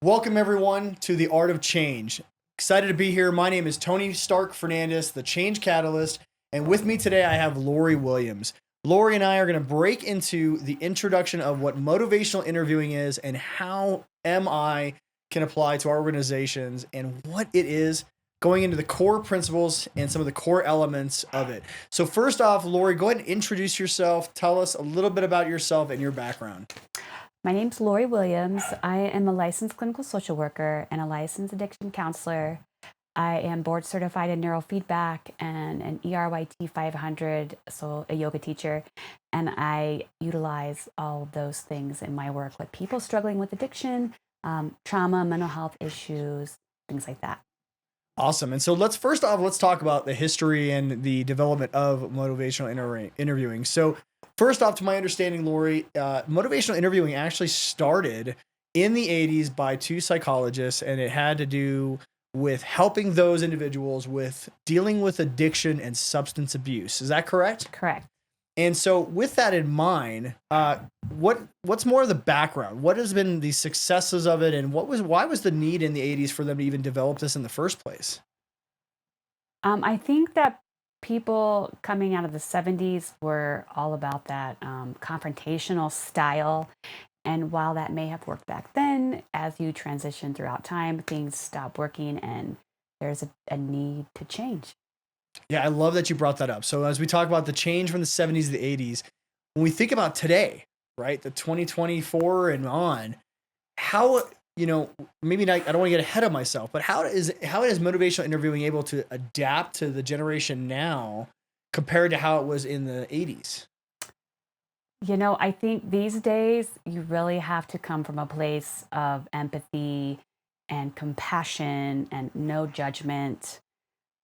Welcome, everyone, to The Art of Change. Excited to be here. My name is Tony Stark Fernandez, the Change Catalyst, and with me today I have Lorri Williams. Lorri and I are going to break into the introduction of what motivational interviewing is and how MI can apply to our organizations and what it is, going into the core principles and some of the core elements of it. So first off, Lorri, go ahead and introduce yourself. Tell us a little bit about yourself and your background. My name's Lorri Williams. I am a licensed clinical social worker and a licensed addiction counselor. I am board certified in neurofeedback and an ERYT 500, so a yoga teacher. And I utilize all of those things in my work with people struggling with addiction, trauma, mental health issues, things like that. Awesome. And so let's talk about the history and the development of motivational interviewing. So first off, to my understanding, Lorri, motivational interviewing actually started in the 80s by two psychologists, and it had to do with helping those individuals with dealing with addiction and substance abuse. Is that correct? Correct. And so with that in mind, what's more of the background? What has been the successes of it, and why was the need in the 80s for them to even develop this in the first place? I think that people coming out of the 70s were all about that confrontational style. And while that may have worked back then, as you transition throughout time, things stop working and there's a need to change. Yeah, I love that you brought that up. So as we talk about the change from the 70s to the 80s, when we think about today, right, the 2024 and on, how, maybe not, I don't want to get ahead of myself, but how is motivational interviewing able to adapt to the generation now compared to how it was in the 80s? I think these days you really have to come from a place of empathy and compassion and no judgment.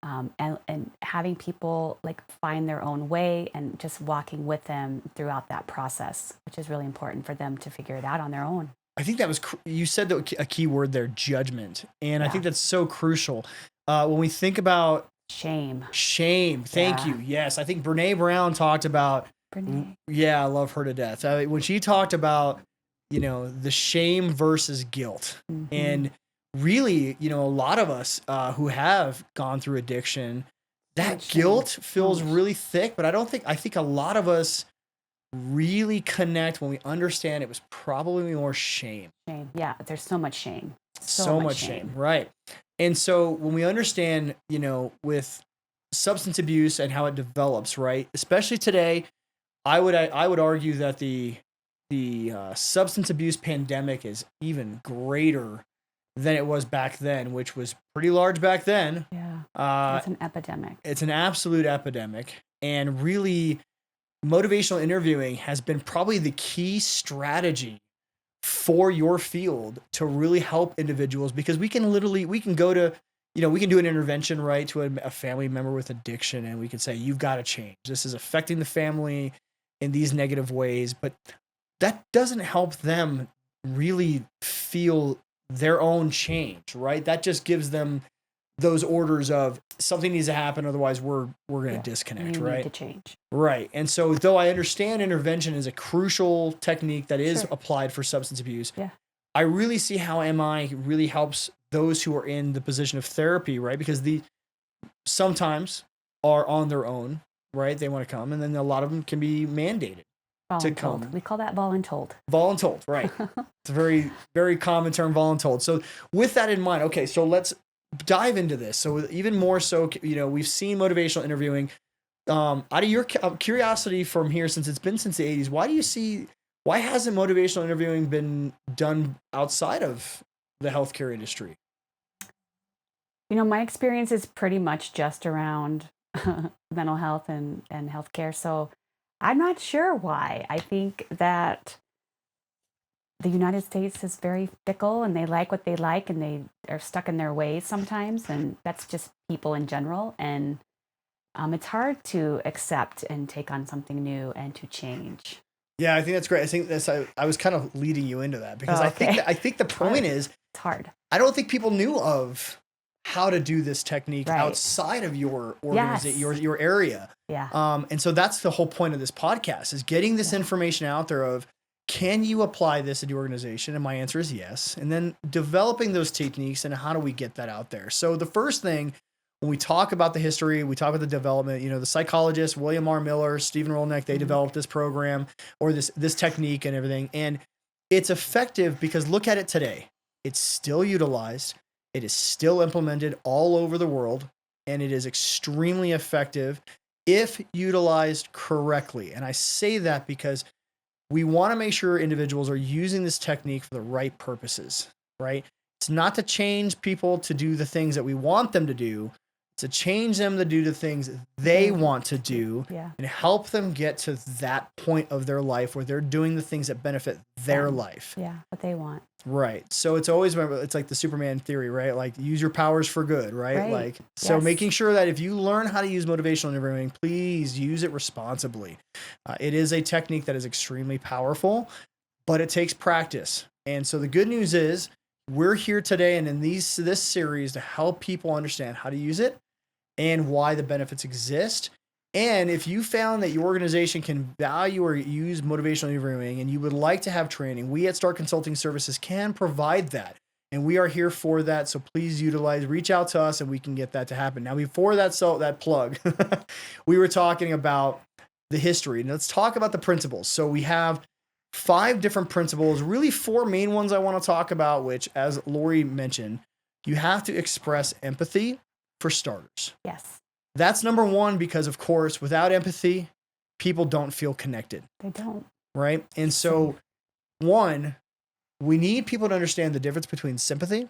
And having people like find their own way and just walking with them throughout that process, which is really important for them to figure it out on their own. I think that was, you said a key word there, judgment. And I think that's so crucial. When we think about shame, thank you. Yes. I think Brene Brown talked about, yeah, I love her to death. When she talked about, the shame versus guilt. Mm-hmm. And really, a lot of us who have gone through addiction, that guilt feels really thick, but I think a lot of us really connect when we understand it was probably more shame. Yeah, there's so much shame. So much shame. Right. And so when we understand, with substance abuse and how it develops, right, especially today, I would argue that the substance abuse pandemic is even greater than it was back then, which was pretty large back then. Yeah, it's an epidemic. It's an absolute epidemic. And really, motivational interviewing has been probably the key strategy for your field to really help individuals, because we can go to, we can do an intervention, right, to a family member with addiction, and we can say, you've got to change. This is affecting the family in these negative ways, but that doesn't help them really feel their own change, right? That just gives them those orders of something needs to happen, otherwise we're going to disconnect, right? Need to change. Right. And so though I understand intervention is a crucial technique that is applied for substance abuse, I really see how MI really helps those who are in the position of therapy, right? Because sometimes are on their own, right? They want to come, and then a lot of them can be mandated to come. We call that voluntold. Voluntold, right. It's a very, very common term, voluntold. So with that in mind, okay, so let's dive into this. So even more so, we've seen motivational interviewing. Out of your curiosity from here, since it's been since the 80s, why hasn't motivational interviewing been done outside of the healthcare industry? My experience is pretty much just around mental health and healthcare. So I'm not sure why. I think that the United States is very fickle, and they like what they like, and they are stuck in their ways sometimes. And that's just people in general. And it's hard to accept and take on something new and to change. Yeah, I think that's great. I think I was kind of leading you into that, because I think the point is, it's hard. I don't think people knew of how to do this technique outside of your organization, your area. Yeah. And so that's the whole point of this podcast, is getting this information out there of, can you apply this in your organization? And my answer is yes. And then developing those techniques and how do we get that out there? So the first thing, when we talk about the history, we talk about the development, the psychologists, William R. Miller, Stephen Rolnick, they developed this program or this technique and everything. And it's effective because look at it today. It's still utilized. It is still implemented all over the world. And it is extremely effective if utilized correctly. And I say that because we want to make sure individuals are using this technique for the right purposes, right? It's not to change people to do the things that we want them to do. It's to change them to do the things they want to do and help them get to that point of their life where they're doing the things that benefit their life. Yeah, what they want. Right. So it's always, it's like the Superman theory, right? Like use your powers for good, right? Like, so making sure that if you learn how to use motivational interviewing, please use it responsibly. It is a technique that is extremely powerful, but it takes practice. And so the good news is we're here today and in this series to help people understand how to use it and why the benefits exist. And if you found that your organization can value or use motivational interviewing and you would like to have training, we at Start Consulting Services can provide that. And we are here for that. So please reach out to us and we can get that to happen. Now, before that plug, we were talking about the history. And let's talk about the principles. So we have 5 different principles, really 4 main ones I want to talk about, which, as Lorri mentioned, you have to express empathy for starters. Yes. That's number 1, because of course, without empathy, people don't feel connected. They don't. Right. And so 1, we need people to understand the difference between sympathy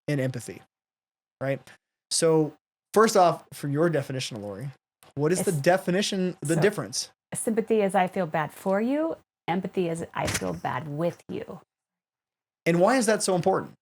and empathy. Right. So first off, from your definition, Lorri, what is the difference? Sympathy is I feel bad for you. Empathy is I feel bad with you. And why is that so important?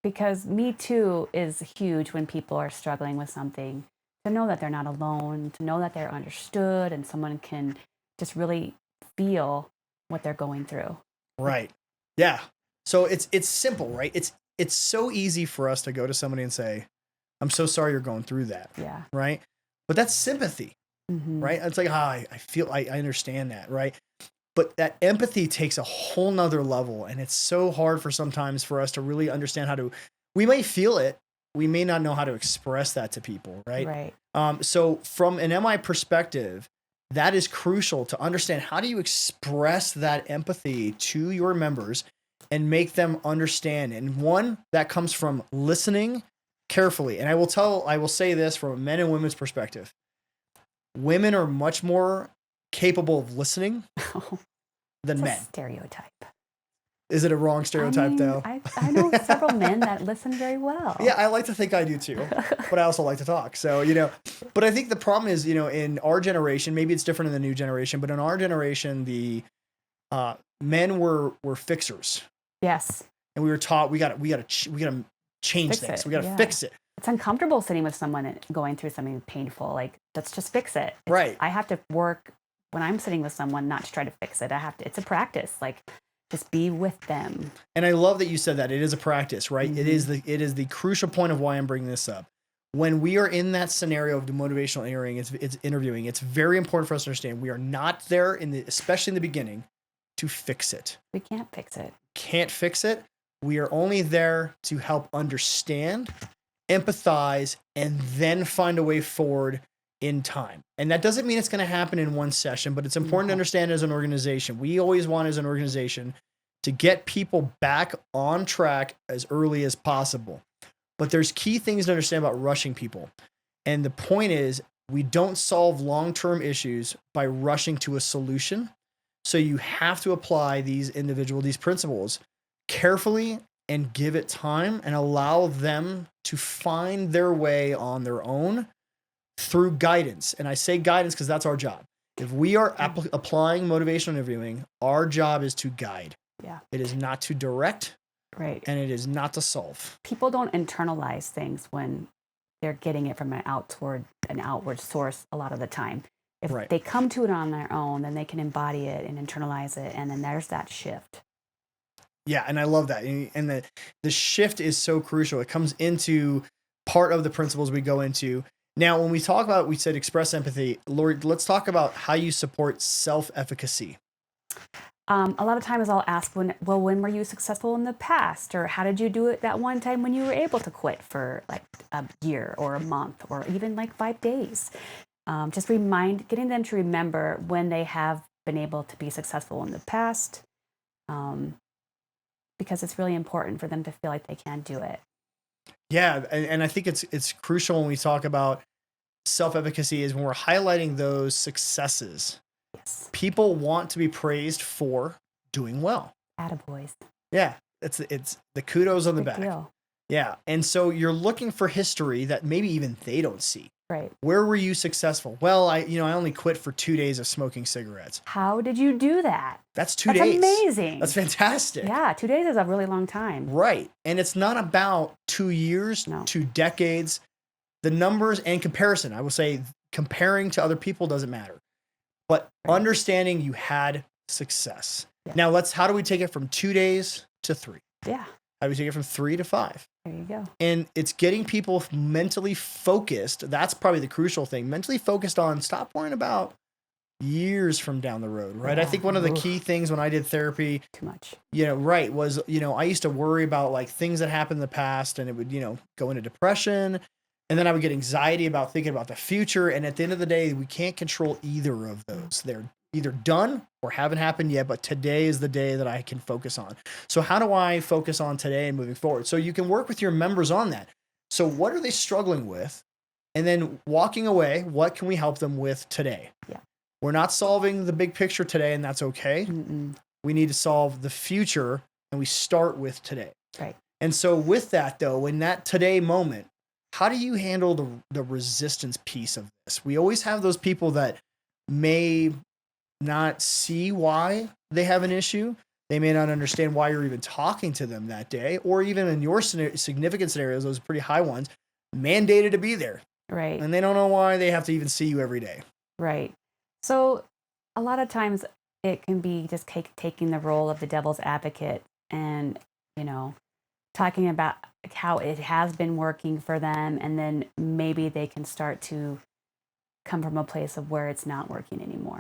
Because Me Too is huge when people are struggling with something. To know that they're not alone, to know that they're understood and someone can just really feel what they're going through. Right. Yeah. So it's simple, right? It's so easy for us to go to somebody and say, I'm so sorry you're going through that. Yeah. Right. But that's sympathy, right? It's like, I understand that. Right. But that empathy takes a whole nother level. And it's so hard sometimes for us to really understand we may feel it. We may not know how to express that to people. Right. So from an MI perspective, that is crucial to understand. How do you express that empathy to your members and make them understand? And one, that comes from listening carefully. And I will say this from a men and women's perspective. Women are much more capable of listening than men. Stereotype. Is it a wrong stereotype though? I know several men that listen very well. Yeah, I like to think I do too, but I also like to talk. So, but I think the problem is, in our generation, maybe it's different in the new generation, but in our generation, the men were fixers. Yes. And we were taught we got to change things. We got to fix it. It's uncomfortable sitting with someone and going through something painful. Like, let's just fix it. Right. I have to work when I'm sitting with someone, not to try to fix it. It's a practice. Like, just be with them. And I love that you said that. It is a practice, right? It is the crucial point of why I'm bringing this up. When we are in that scenario of the motivational interviewing, it's very important for us to understand we are not there especially in the beginning, to fix it. We can't fix it. Can't fix it. We are only there to help understand, empathize, and then find a way forward in time. And that doesn't mean it's going to happen in one session, but it's important to understand as an organization. We always want as an organization to get people back on track as early as possible. But there's key things to understand about rushing people. And the point is, we don't solve long-term issues by rushing to a solution. So you have to apply these principles carefully and give it time and allow them to find their way on their own through guidance. And I say guidance because that's our job. If we are applying motivational interviewing, our job is to guide. Yeah. It is not to direct. Right. And it is not to solve. People don't internalize things when they're getting it from an outward source a lot of the time. If they come to it on their own, then they can embody it and internalize it. And then there's that shift. Yeah. And I love that. And the shift is so crucial. It comes into part of the principles we go into. Now, when we talk about, we said express empathy, Lorri, let's talk about how you support self-efficacy. A lot of times I'll ask when were you successful in the past? Or how did you do it that one time when you were able to quit for like a year or a month or even like 5 days? Just getting them to remember when they have been able to be successful in the past, um, because it's really important for them to feel like they can do it. Yeah, and I think it's crucial when we talk about self-efficacy is when we're highlighting those successes. Yes. People want to be praised for doing well. Attaboys. Yeah, it's the kudos on the Big back. deal. Yeah, and so you're looking for history that maybe even they don't see. Right. Where were you successful? Well, I only quit for 2 days of smoking cigarettes. How did you do that? That's 2 That's days. amazing. That's fantastic. Yeah, 2 days is a really long time. Right. And it's not about 2 years, No. 2 decades. The numbers and comparison, I will say comparing to other people doesn't matter. But Right. understanding you had success. Yeah. Now how do we take it from 2 days to 3? Yeah, How do we take it from 3 to 5? there you go. And it's getting people mentally focused. That's probably the crucial thing. Mentally focused on stop worrying about years from down the road, right? I Yeah. think one of the key things when I did therapy, Too much. right, was, I used to worry about like things that happened in the past and it would, go into depression. And then I would get anxiety about thinking about the future. And at the end of the day, we can't control either of those. They're either done or haven't happened yet, but today is the day that I can focus on. So how do I focus on today and moving forward? So you can work with your members on that. So what are they struggling with? And then walking away, what can we help them with today? Yeah. We're not solving the big picture today, and that's okay. Mm-mm. We need to solve the future, and we start with today. Right. And so with that, though, in that today moment, how do you handle the resistance piece of this? We always have those people that may not see why they have an issue. They may not understand why you're even talking to them that day, or even in your significant scenarios, those pretty high ones, mandated to be there. Right. And they don't know why they have to even see you every day. Right. So a lot of times it can be just taking the role of the devil's advocate and, talking about how it has been working for them. And then maybe they can start to come from a place of where it's not working anymore.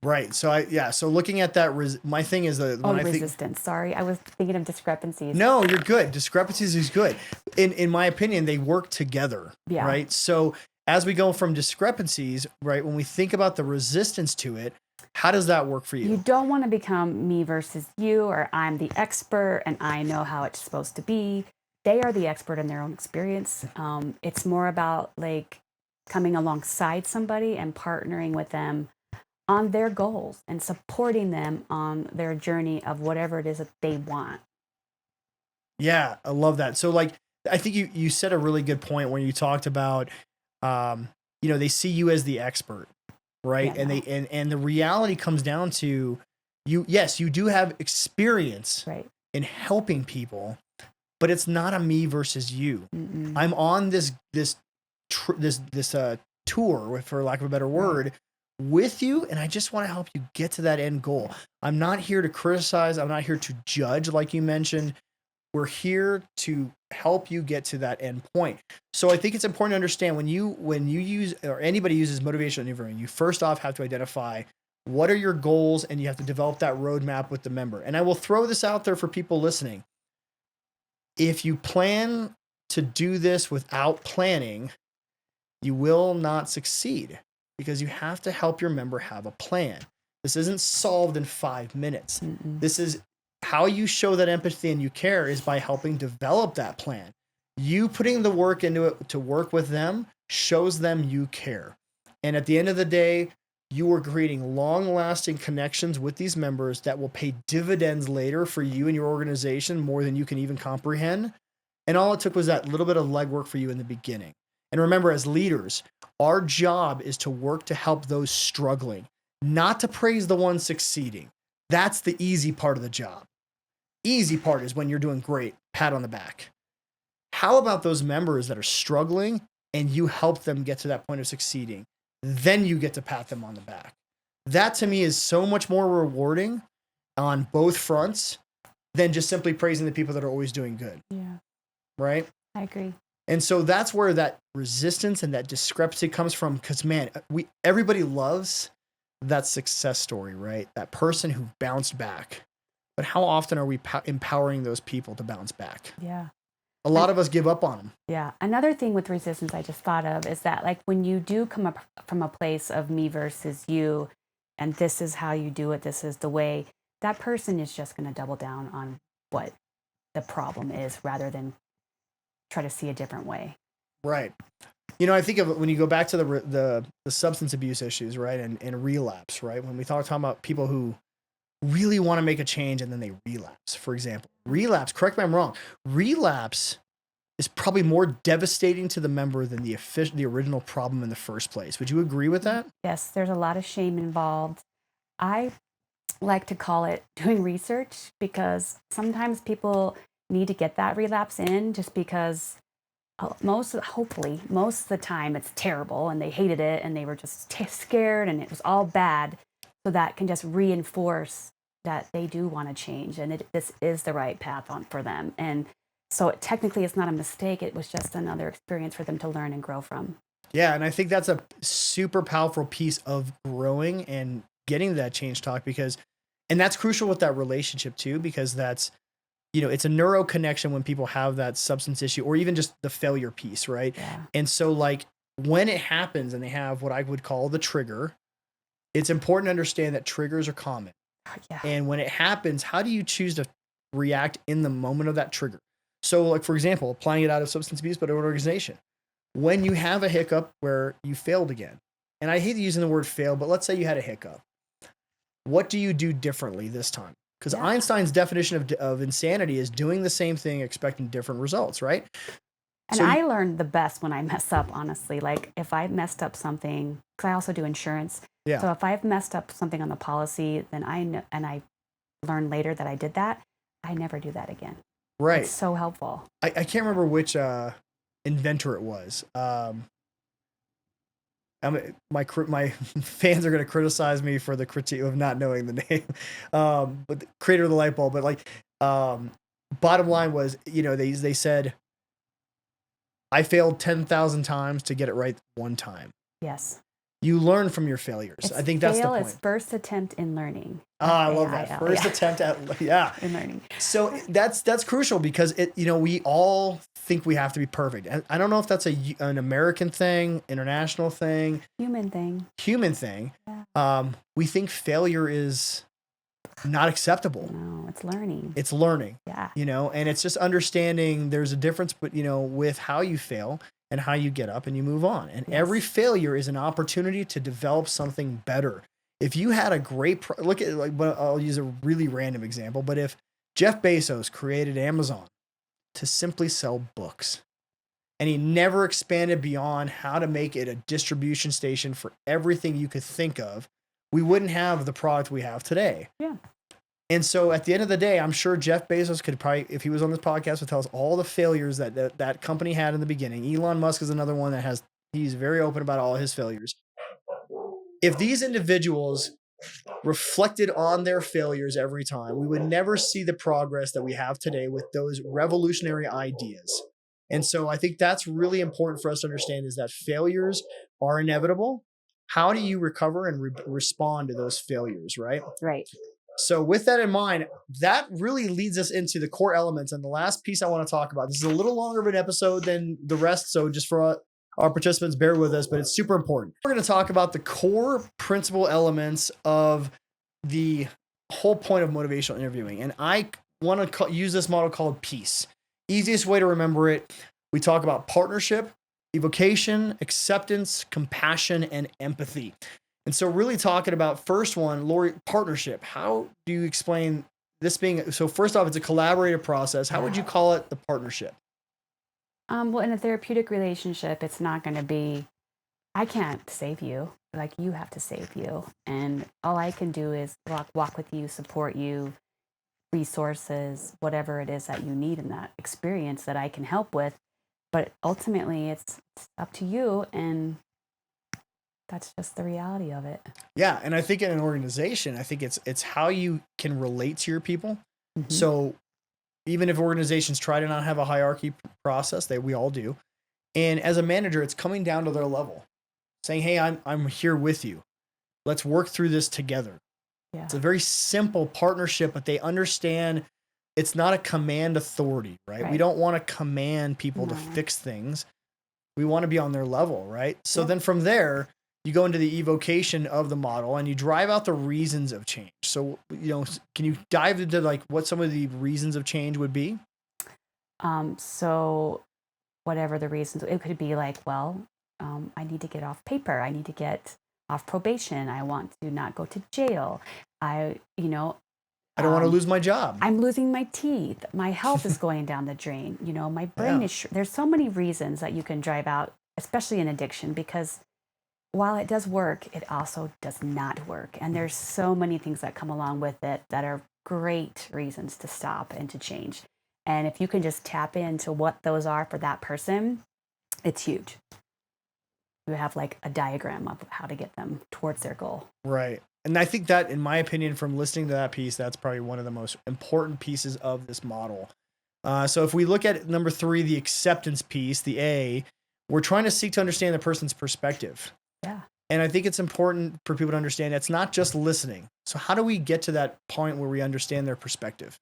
Right. So so looking at that, my thing is that when I think resistance. Sorry. I was thinking of discrepancies. No, you're good. Discrepancies is good. In my opinion, they work together. Yeah. Right. So as we go from discrepancies, right, when we think about the resistance to it, how does that work for you? You don't want to become me versus you, or I'm the expert and I know how it's supposed to be. They are the expert in their own experience. It's more about like coming alongside somebody and partnering with them on their goals and supporting them on their journey of whatever it is that they want. Yeah, I love that. So like, I think you said a really good point when you talked about, they see you as the expert, right? Yeah, and the reality comes down to you. Yes, you do have experience right. in helping people, but it's not a me versus you. Mm-mm. I'm on this tour, for lack of a better word, with you, and I just want to help you get to that end goal. I'm not here to criticize. I'm not here to judge, like you mentioned. We're here to help you get to that end point. So I think it's important to understand when you use, or anybody uses motivational interviewing, you first off have to identify what are your goals, and you have to develop that roadmap with the member. And I will throw this out there for people listening. If you plan to do this without planning, you will not succeed, because you have to help your member have a plan. This isn't solved in 5 minutes. Mm-mm. This is how you show that empathy and you care is by helping develop that plan. You putting the work into it to work with them shows them you care. And at the end of the day, you are creating long-lasting connections with these members that will pay dividends later for you and your organization more than you can even comprehend. And all it took was that little bit of legwork for you in the beginning. And remember, as leaders, our job is to work to help those struggling, not to praise the ones succeeding. That's the easy part of the job. Easy part is when you're doing great, pat on the back. How about those members that are struggling and you help them get to that point of succeeding? Then you get to pat them on the back. That to me is so much more rewarding on both fronts than just simply praising the people that are always doing good. Yeah, Right? I agree. And so that's where that resistance and that discrepancy comes from. Because man, everybody loves that success story, right? That person who bounced back. But how often are we empowering those people to bounce back? Yeah. A lot of us give up on them. Yeah. Another thing with resistance I just thought of is that, like, when you do come up from a place of me versus you, and this is how you do it, this is the way, that person is just going to double down on what the problem is rather than try to see a different way. Right. I think of when you go back to the substance abuse issues, right? And relapse, right? When we talking about people who really want to make a change and then they relapse, for example. Relapse, correct me if I'm wrong, relapse is probably more devastating to the member than the original problem in the first place. Would you agree with that? Yes, there's a lot of shame involved. I like to call it doing research, because sometimes people need to get that relapse in just because hopefully most of the time it's terrible and they hated it and they were just scared and it was all bad. So that can just reinforce that they do want to change, and this is the right path for them. And so technically it's not a mistake. It was just another experience for them to learn and grow from. Yeah. And I think that's a super powerful piece of growing and getting that change talk, and that's crucial with that relationship too, because that's, it's a neuro connection when people have that substance issue or even just the failure piece, right? Yeah. And so, like, when it happens and they have what I would call the trigger, it's important to understand that triggers are common. Yeah. And when it happens, how do you choose to react in the moment of that trigger? So, like, for example, applying it out of substance abuse, but an organization. When you have a hiccup where you failed again, and I hate using the word fail, but let's say you had a hiccup. What do you do differently this time? Because Einstein's definition of insanity is doing the same thing, expecting different results, right? And I learned the best when I mess up, honestly. Like, if I messed up something, because I also do insurance. Yeah. So if I've messed up something on the policy, then I know, and I learned later that I did that, I never do that again. Right. It's so helpful. I can't remember which inventor it was. My fans are going to criticize me for the critique of not knowing the name, but the creator of the light bulb. But like, bottom line was, they said, I failed 10,000 times to get it right one time. Yes. You learn from your failures. I think that's the point. Fail is first attempt in learning. I love that. First attempt in learning. So that's crucial, because we all think we have to be perfect. And I don't know if that's an American thing, international thing, human thing. Yeah. We think failure is not acceptable. No, it's learning. Yeah. And it's just understanding there's a difference, but with how you fail and how you get up and you move on. And every failure is an opportunity to develop something better. If you had a great, look at, like, I'll use a really random example, but if Jeff Bezos created Amazon to simply sell books, and he never expanded beyond how to make it a distribution station for everything you could think of, we wouldn't have the product we have today. Yeah. And so at the end of the day, I'm sure Jeff Bezos could probably, if he was on this podcast, would tell us all the failures that company had in the beginning. Elon Musk is another one he's very open about all his failures. If these individuals reflected on their failures every time, we would never see the progress that we have today with those revolutionary ideas. And so I think that's really important for us to understand, is that failures are inevitable. How do you recover and respond to those failures, right? Right. So with that in mind, that really leads us into the core elements. And the last piece I want to talk about, this is a little longer of an episode than the rest, so just for our participants, bear with us, but it's super important. We're going to talk about the core principal elements of the whole point of motivational interviewing. And I want to use this model called PEACE. Easiest way to remember it, we talk about partnership, evocation, acceptance, compassion, and empathy. And so really talking about first one, Lorri, partnership. How do you explain this being, so first off, it's a collaborative process. How would you call it, the partnership? Well, in a therapeutic relationship, it's not going to be, I can't save you. Like, you have to save you. And all I can do is walk with you, support you, resources, whatever it is that you need in that experience that I can help with. But ultimately, it's up to you, and that's just the reality of it. Yeah, and I think in an organization, I think it's how you can relate to your people. Mm-hmm. So even if organizations try to not have a hierarchy process, we all do. And as a manager, it's coming down to their level, saying, "Hey, I'm here with you. Let's work through this together. Yeah. It's a very simple partnership, but they understand it's not a command authority, right? We don't want to command people to fix things. We want to be on their level, right? So then from there, you go into the evocation of the model and you drive out the reasons of change. So, can you dive into like what some of the reasons of change would be? So whatever the reasons, it could be like, well, I need to get off paper. I need to get off probation. I want to not go to jail. I don't want to lose my job. I'm losing my teeth. My health is going down the drain. My brain is, there's so many reasons that you can drive out, especially in addiction, because while it does work, it also does not work. And there's so many things that come along with it that are great reasons to stop and to change. And if you can just tap into what those are for that person, it's huge. You have like a diagram of how to get them towards their goal. Right. And I think that, in my opinion, from listening to that piece, that's probably one of the most important pieces of this model. So if we look at number 3, the acceptance piece, the A, we're trying to seek to understand the person's perspective. Yeah. And I think it's important for people to understand it's not just listening. So how do we get to that point where we understand their perspective?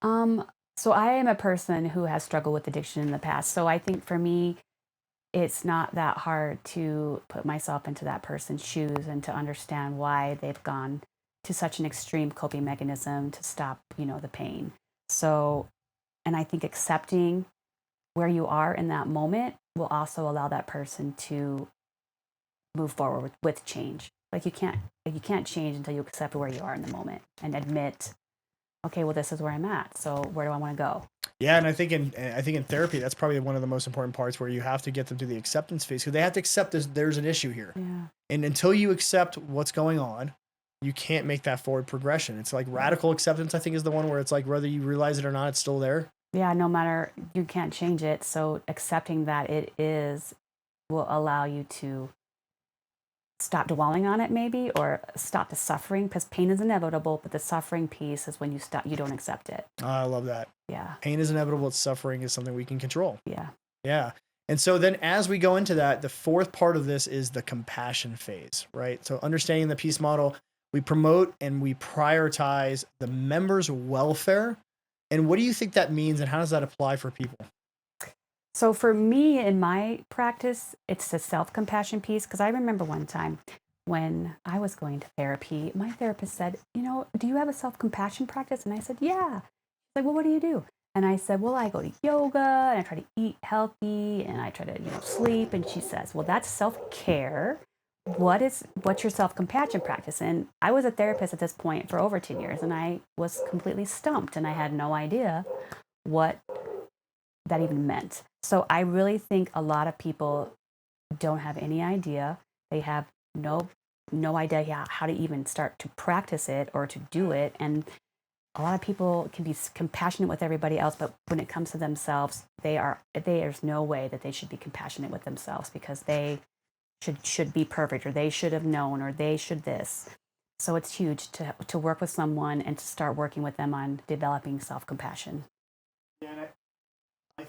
So I am a person who has struggled with addiction in the past. So I think for me, it's not that hard to put myself into that person's shoes and to understand why they've gone to such an extreme coping mechanism to stop, the pain. So, and I think accepting where you are in that moment will also allow that person to move forward with change. Like you can't change until you accept where you are in the moment and admit, okay, well, this is where I'm at. So where do I want to go? Yeah, and I think in therapy, that's probably one of the most important parts, where you have to get them to the acceptance phase, because they have to accept there's an issue here. Yeah. And until you accept what's going on, you can't make that forward progression. It's like radical acceptance, I think, is the one where it's like whether you realize it or not, it's still there. Yeah, no matter, you can't change it. So accepting that it is will allow you to stop dwelling on it, maybe, or stop the suffering, because pain is inevitable, but the suffering piece is when you don't accept it. Oh, I love that. Yeah. Pain is inevitable. Suffering is something we can control. Yeah. Yeah. And so then as we go into that, the fourth part of this is the compassion phase, right? So understanding the peace model, we promote and we prioritize the members' welfare. And what do you think that means, and how does that apply for people? So for me, in my practice, it's the self-compassion piece, because I remember one time when I was going to therapy, my therapist said, do you have a self-compassion practice? And I said, yeah. She's like, well, what do you do? And I said, well, I go to yoga and I try to eat healthy and I try to, sleep. And she says, well, that's self-care. What's your self-compassion practice? And I was a therapist at this point for over 10 years, and I was completely stumped, and I had no idea what that even meant. So I really think a lot of people don't have any idea. They have no idea how to even start to practice it or to do it. And a lot of people can be compassionate with everybody else, but when it comes to themselves, there's no way that they should be compassionate with themselves, because they should be perfect, or they should have known, or they should this. So it's huge to work with someone and to start working with them on developing self-compassion. Yeah, and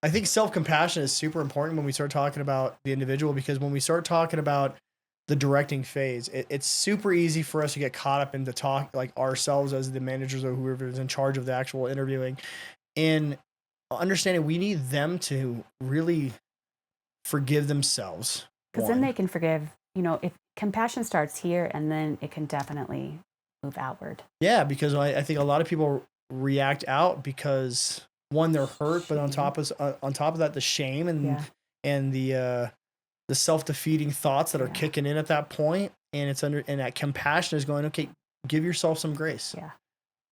I think self-compassion is super important when we start talking about the individual, because when we start talking about the directing phase, it's super easy for us to get caught up in the talk, like ourselves as the managers or whoever is in charge of the actual interviewing, and understanding we need them to really forgive themselves. Because then they can forgive, if compassion starts here, and then it can definitely move outward. Yeah, because I think a lot of people react out because, one, they're hurt, but on top of that, the shame and the self-defeating thoughts that are kicking in at that point, and and that compassion is going, okay, give yourself some grace. Yeah.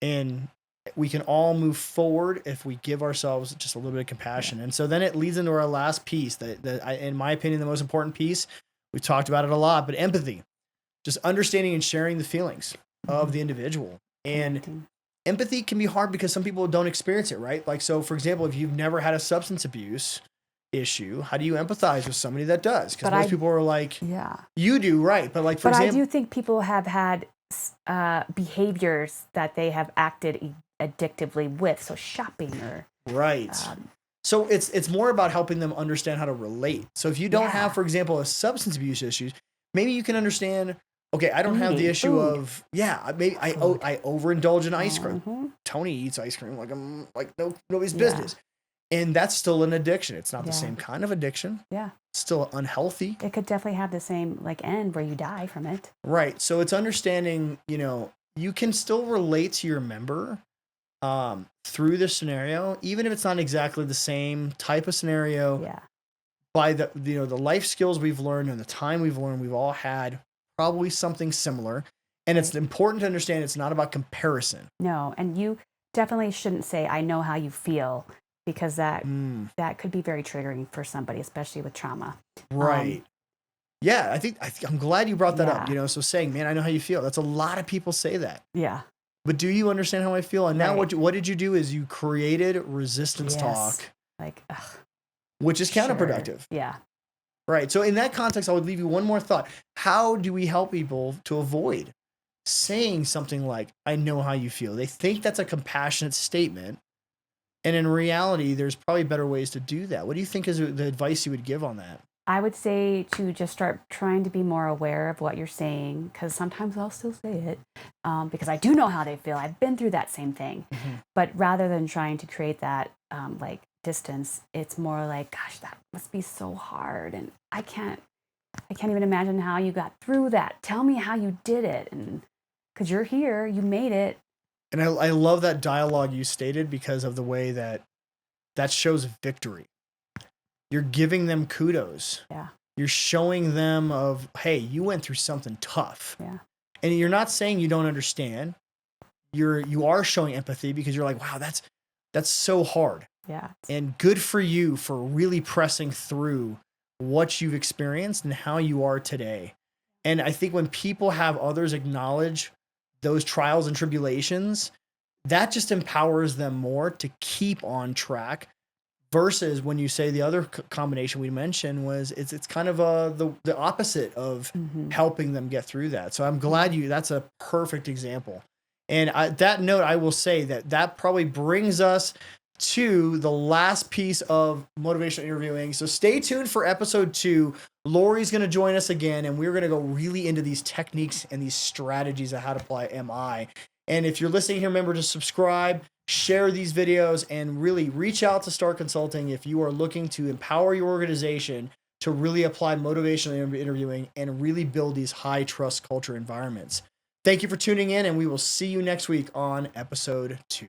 And we can all move forward if we give ourselves just a little bit of compassion. Yeah. And so then it leads into our last piece, that in my opinion, the most important piece. We've talked about it a lot, but empathy, just understanding and sharing the feelings of the individual. And empathy can be hard because some people don't experience it, right? Like, so for example, if you've never had a substance abuse issue, how do you empathize with somebody that does? Because most people are like, you do, right? But like, for example, I do think people have had behaviors that they have acted addictively with, so shopping or right. So it's more about helping them understand how to relate. So if you don't have, for example, a substance abuse issue, maybe you can understand, okay, I don't have the Eating issue food. of, yeah, maybe I Food. I overindulge in ice cream. Hmm. Tony eats ice cream like I'm like nobody's Yeah. business. And that's still an addiction. It's not the Yeah. same kind of addiction. Yeah. It's still unhealthy. It could definitely have the same like end where you die from it. Right. So it's understanding, you can still relate to your member through this scenario, even if it's not exactly the same type of scenario, Yeah. by the life skills we've learned and the time we've learned, we've all had probably something similar. And it's Right. important to understand it's not about comparison. No, and you definitely shouldn't say, "I know how you feel," because Mm, that could be very triggering for somebody, especially with trauma. Um, right. Yeah, I'm glad you brought that up. yeah. So saying, "Man, I know how you feel." That's a lot of people say that. Yeah. But do you understand how I feel? And now Right. what did you do is you created resistance Yes. talk, Like, ugh, which is sure. counterproductive. Yeah. Right. So in that context, I would leave you one more thought. How do we help people to avoid saying something like, "I know how you feel"? They think that's a compassionate statement, and in reality, there's probably better ways to do that. What do you think is the advice you would give on that? I would say to just start trying to be more aware of what you're saying, because sometimes I'll still say it, because I do know how they feel. I've been through that same thing. Mhm. But rather than trying to create that like distance, it's more like, gosh, that must be so hard, and I can't even imagine how you got through that. Tell me how you did it, and because you're here, you made it. And I love that dialogue you stated because of the way that shows victory. You're giving them kudos. Yeah, You're showing them of, hey, you went through something tough. yeah, And you're not saying you don't understand. You are showing empathy because you're like, wow, that's so hard. yeah, And good for you for really pressing through what you've experienced and how you are today. And I think when people have others acknowledge those trials and tribulations, that just empowers them more to keep on track. Versus when you say the other combination we mentioned was it's kind of the opposite of hmm, helping them get through that. So I'm glad that's a perfect example. And that note, I will say that probably brings us to the last piece of motivational interviewing. So stay tuned for episode 2. Lori's going to join us again, and we're going to go really into these techniques and these strategies of how to apply MI. And if you're listening here, remember to subscribe, share these videos, and really reach out to Start Consulting if you are looking to empower your organization to really apply motivational interviewing and really build these high trust culture environments. Thank you for tuning in, and we will see you next week on episode 2.